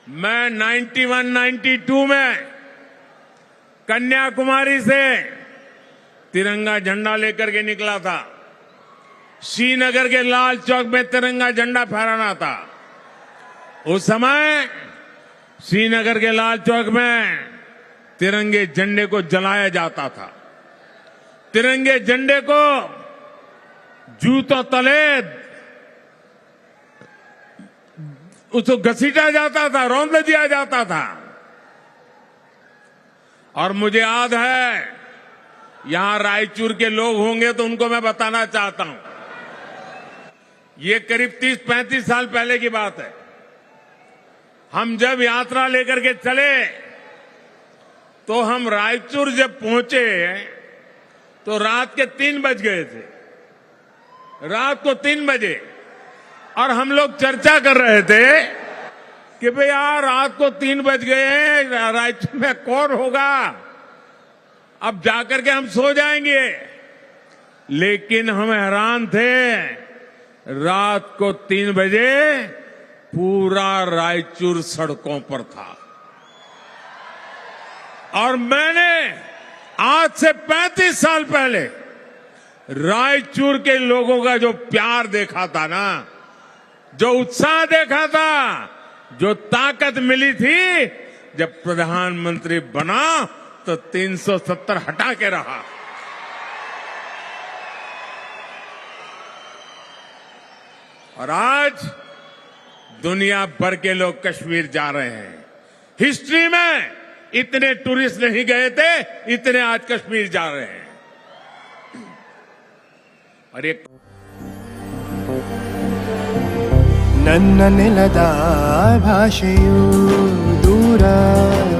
मैं 91-92 में कन्याकुमारी से तिरंगा झंडा लेकर के निकला था। श्रीनगर के लाल चौक में तिरंगा झंडा फहराना था। उस समय श्रीनगर के लाल चौक में तिरंगे झंडे को जलाया जाता था। तिरंगे झंडे को जूतों तले उसको घसीटा जाता था, रौंद दिया जाता था। और मुझे याद है, यहां रायचूर के लोग होंगे तो उनको मैं बताना चाहता हूं, ये करीब 30-35 साल पहले की बात है। हम जब यात्रा लेकर के चले तो हम रायचूर जब पहुंचे तो रात के 3 बज गए थे। रात को 3 बजे और हम लोग चर्चा कर रहे थे कि भाई यार रात को 3 बज गए हैं, रायचूर में कौन होगा, अब जाकर के हम सो जाएंगे। लेकिन हम हैरान थे, रात को 3 बजे पूरा रायचूर सड़कों पर था। और मैंने आज से 35 साल पहले रायचूर के लोगों का जो प्यार देखा था ना, जो उत्साह देखा था, जो ताकत मिली थी, जब प्रधानमंत्री बना तो 370 हटा के रहा। और आज दुनिया भर के लोग कश्मीर जा रहे हैं। हिस्ट्री में इतने टूरिस्ट नहीं गए थे, इतने आज कश्मीर जा रहे हैं। और एक ನನ್ನ ನೆಲದ ಭಾಷೆಯು ದೂರ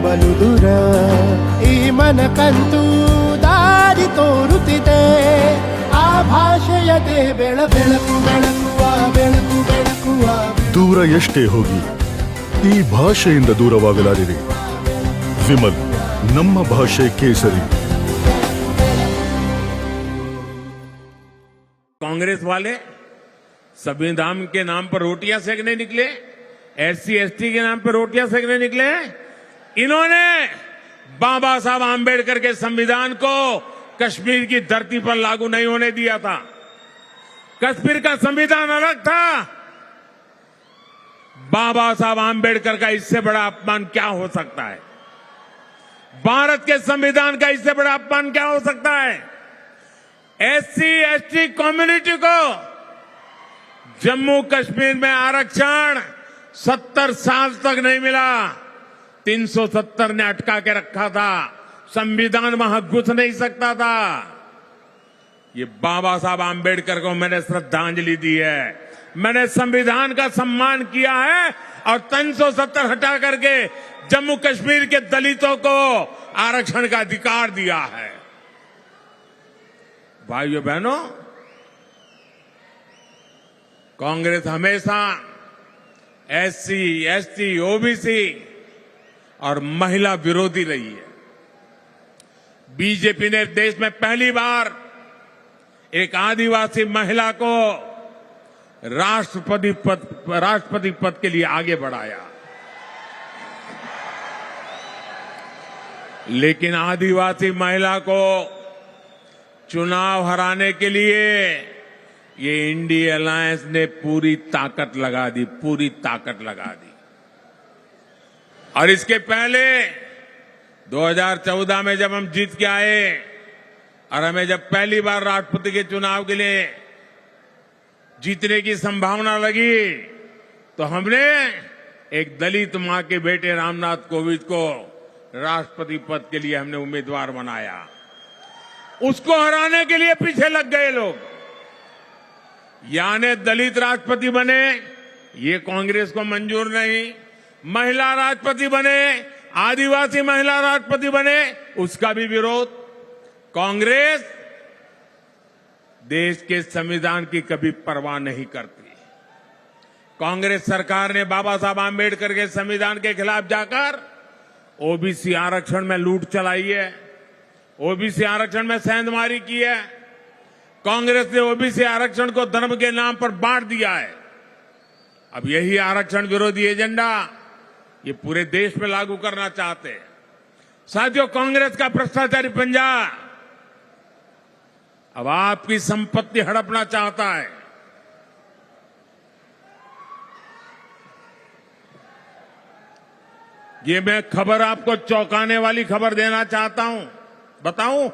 ಬಲು ದೂರ ಈ ಮನಕಂತೂ ದಾರಿ ತೋರುತ್ತಿದೆ ಆ ಭಾಷೆಯದೇ ಬೆಳಕು ಬೆಳಕುವ ಬೆಳಕು ಬೆಳಕುವ ದೂರ ಎಷ್ಟೇ ಹೋಗಿ ಈ ಭಾಷೆಯಿಂದ ದೂರವಾಗಲಾರಿರಿ. ವಿಮಲ್, ನಮ್ಮ ಭಾಷೆ ಕೇಸರಿ. कांग्रेस वाले संविधान के नाम पर रोटियां सेकने निकले, SC/ST के नाम पर रोटियां सेकने निकले। इन्होंने बाबा साहब आंबेडकर के संविधान को कश्मीर की धरती पर लागू नहीं होने दिया था। कश्मीर का संविधान अलग था। बाबा साहब आंबेडकर का इससे बड़ा अपमान क्या हो सकता है? भारत के संविधान का इससे बड़ा अपमान क्या हो सकता है? SC/ST कम्युनिटी को जम्मू कश्मीर में आरक्षण 70 साल तक नहीं मिला। 370 ने अटका के रखा था। संविधान वहां घुस नहीं सकता था। ये बाबा साहब आंबेडकर को मैंने श्रद्धांजलि दी है, मैंने संविधान का सम्मान किया है और 370 हटा करके जम्मू कश्मीर के दलितों को आरक्षण का अधिकार दिया है। भाइयों बहनों, कांग्रेस हमेशा SC/ST, OBC और महिला विरोधी रही है। बीजेपी ने देश में पहली बार एक आदिवासी महिला को राष्ट्रपति पद के लिए आगे बढ़ाया। लेकिन आदिवासी महिला को चुनाव हराने के लिए ये इंडिया अलायंस ने पूरी ताकत लगा दी, पूरी ताकत लगा दी। और इसके पहले 2014 में जब हम जीत के आए और हमें जब पहली बार राष्ट्रपति के चुनाव के लिए जीतने की संभावना लगी तो हमने एक दलित मां के बेटे रामनाथ कोविंद को राष्ट्रपति पद के लिए हमने उम्मीदवार बनाया। उसको हराने के लिए पीछे लग गए लोग। यानी दलित राष्ट्रपति बने, ये कांग्रेस को मंजूर नहीं। महिला राष्ट्रपति बने, आदिवासी महिला राष्ट्रपति बने, उसका भी विरोध। कांग्रेस देश के संविधान की कभी परवाह नहीं करती। कांग्रेस सरकार ने बाबा साहब आंबेडकर के संविधान के खिलाफ जाकर OBC आरक्षण में लूट चलाई है, OBC आरक्षण में सेंधमारी की है। कांग्रेस ने OBC आरक्षण को धर्म के नाम पर बांट दिया है। अब यही आरक्षण विरोधी एजेंडा ये पूरे देश में लागू करना चाहते हैं। साथियों, कांग्रेस का भ्रष्टाचारी पंजा अब आपकी संपत्ति हड़पना चाहता है। ये मैं खबर आपको चौंकाने वाली खबर देना चाहता हूं। बताऊं?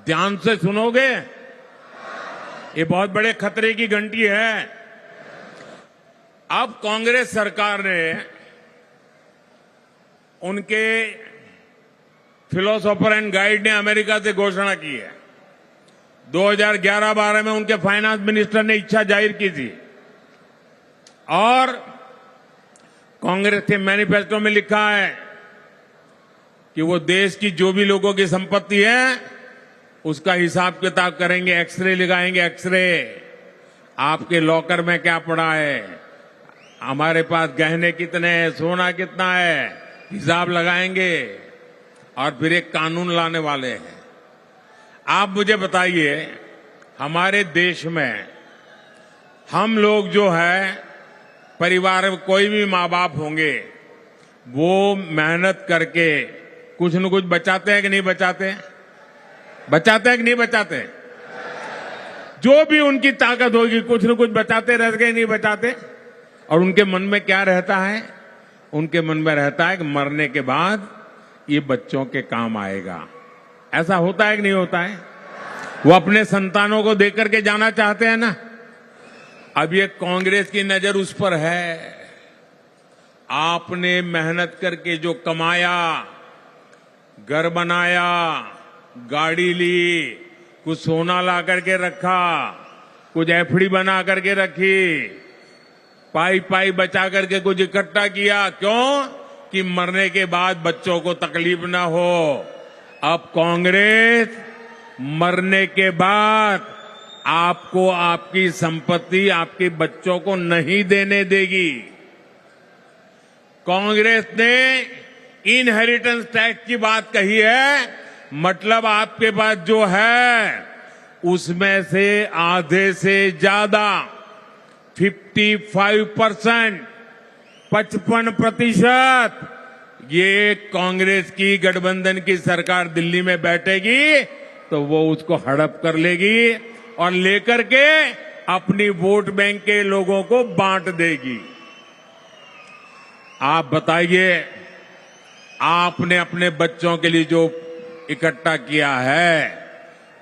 ध्यान से सुनोगे? ये बहुत बड़े खतरे की घंटी है। अब कांग्रेस सरकार ने उनके फिलोसोफर एंड गाइड ने अमेरिका से घोषणा की है। 2011-12 में उनके फाइनेंस मिनिस्टर ने इच्छा जाहिर की थी और कांग्रेस के मैनिफेस्टो में लिखा है कि वो देश की जो भी लोगों की संपत्ति है उसका हिसाब किताब करेंगे, एक्सरे लगाएंगे। एक्सरे आपके लॉकर में क्या पड़ा है, हमारे पास गहने कितने हैं, सोना कितना है, हिसाब लगाएंगे और फिर एक कानून लाने वाले हैं। आप मुझे बताइए, हमारे देश में हम लोग जो है परिवार में कोई भी माँ बाप होंगे वो मेहनत करके कुछ न कुछ बचाते हैं कि नहीं बचाते? बचाते हैं कि नहीं बचाते? जो भी उनकी ताकत होगी कुछ न कुछ बचाते रहते, नहीं बचाते? और उनके मन में क्या रहता है? उनके मन में रहता है कि मरने के बाद ये बच्चों के काम आएगा। ऐसा होता है कि नहीं होता है? वो अपने संतानों को देख करके जाना चाहते हैं ना। अब ये कांग्रेस की नजर उस पर है। आपने मेहनत करके जो कमाया, घर बनाया, गाड़ी ली, कुछ सोना ला करके रखा, कुछ एफडी बना करके रखी, पाई पाई बचा करके कुछ इकट्ठा किया। क्यों? कि मरने के बाद बच्चों को तकलीफ ना हो। अब कांग्रेस मरने के बाद आपको आपकी संपत्ति आपके बच्चों को नहीं देने देगी। कांग्रेस ने इनहेरिटेंस टैक्स की बात कही है, मतलब आपके पास जो है उसमें से आधे से ज्यादा 55%, 55% ये कांग्रेस की गठबंधन की सरकार दिल्ली में बैठेगी तो वो उसको हड़प कर लेगी और लेकर के अपनी वोट बैंक के लोगों को बांट देगी। आप बताइए, आपने अपने बच्चों के लिए जो इकट्ठा किया है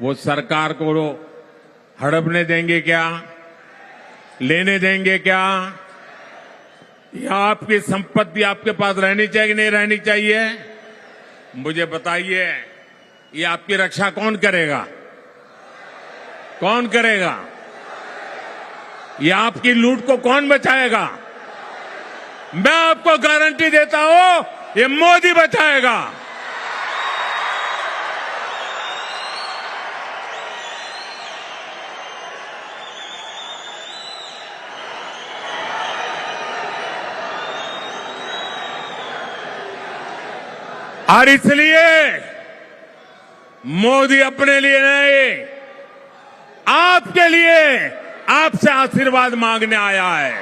वो सरकार को हड़पने देंगे क्या? लेने देंगे क्या? या आपकी संपत्ति आपके पास रहनी चाहिए कि नहीं रहनी चाहिए? मुझे बताइए, ये आपकी रक्षा कौन करेगा? कौन करेगा? ये आपकी लूट को कौन बचाएगा? मैं आपको गारंटी देता हूं, ये मोदी बचाएगा। और इसलिए मोदी अपने लिए नहीं, आपके लिए आपसे आशीर्वाद मांगने आया है।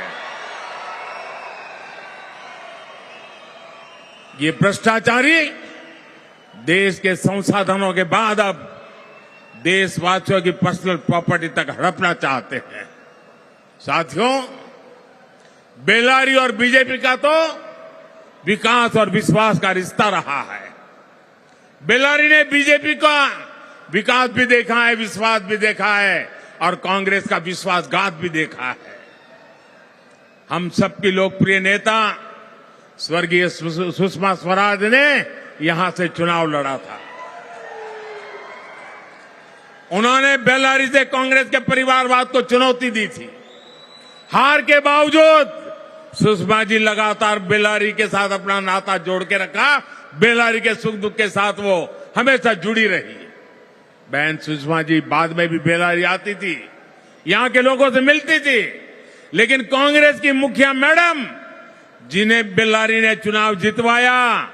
ये भ्रष्टाचारी देश के संसाधनों के बाद अब देशवासियों की पर्सनल प्रॉपर्टी तक हड़पना चाहते हैं। साथियों, बेलारी और बीजेपी का तो विकास और विश्वास का रिश्ता रहा है। बेलारी ने बीजेपी का विकास भी देखा है, विश्वास भी देखा है और कांग्रेस का विश्वासघात भी देखा है। हम सबकी लोकप्रिय नेता स्वर्गीय सुषमा स्वराज ने यहां से चुनाव लड़ा था। उन्होंने बेलारी से कांग्रेस के परिवारवाद को चुनौती दी थी। हार के बावजूद सुषमा जी लगातार बेलारी के साथ अपना नाता जोड़ के रखा। बेलारी के सुख दुख के साथ वो हमेशा जुड़ी रही। बहन सुषमा जी बाद में भी बेलारी आती थी, यहां के लोगों से मिलती थी, लेकिन कांग्रेस की मुखिया मैडम जिन्हें बेलारी ने चुनाव जितवाया,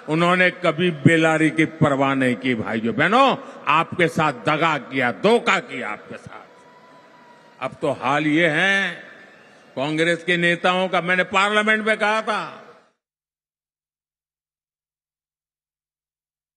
उन्होंने कभी बेलारी की परवाह नहीं की। भाइयों बहनों, आपके साथ दगा किया, धोखा किया आपके साथ। अब तो हाल ये है कांग्रेस के नेताओं का मैंने पार्लियामेंट में कहा था